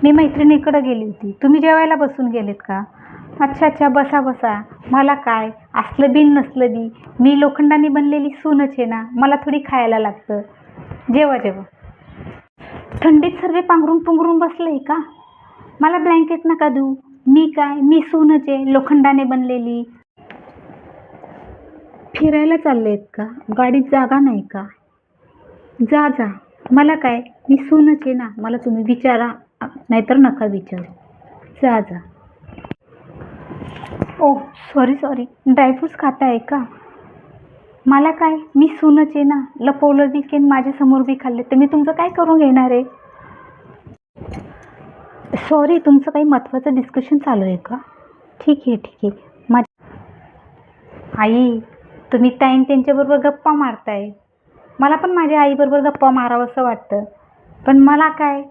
मी मैत्रिणीकडे गेली होती. तुम्ही जेवायला बसून गेलेत का? अच्छा अच्छा, बसा बसा. मला काय, असलं बिन नसलं बी मी लोखंडाने बनलेली सूनच आहे ना, मला थोडी खायला लागतं. जेवा जेवा. थंडीत सर्व पांघरून पुंघरून बसलंय का? मला ब्लँकेट नका देऊ. मी काय, मी सूनच आहे लोखंडाने बनलेली. फिरायला चाललेत का? गाडीत जागा नाही का? जा जा. मला काय, मी सूनच आहे ना, मला तुम्ही विचारा नाहीतर नका विचारू. जा जा. ओह सॉरी सॉरी, ड्रायफ्रूट्स खाताय का? मला काय, मी सूनच आहे ना, लपवलं बी की माझ्यासमोर बी खाल्ले तर मी तुमचं काय करून घेणार आहे? सॉरी, तुमचं काही महत्त्वाचं डिस्कशन चालू आहे का? ठीक आहे ठीक आहे. आई, तुम्ही ताईन त्यांच्याबरोबर गप्पा मारताय. मला पण माझ्या आईबरोबर गप्पा मारावंसं वाटतं, पण मला काय,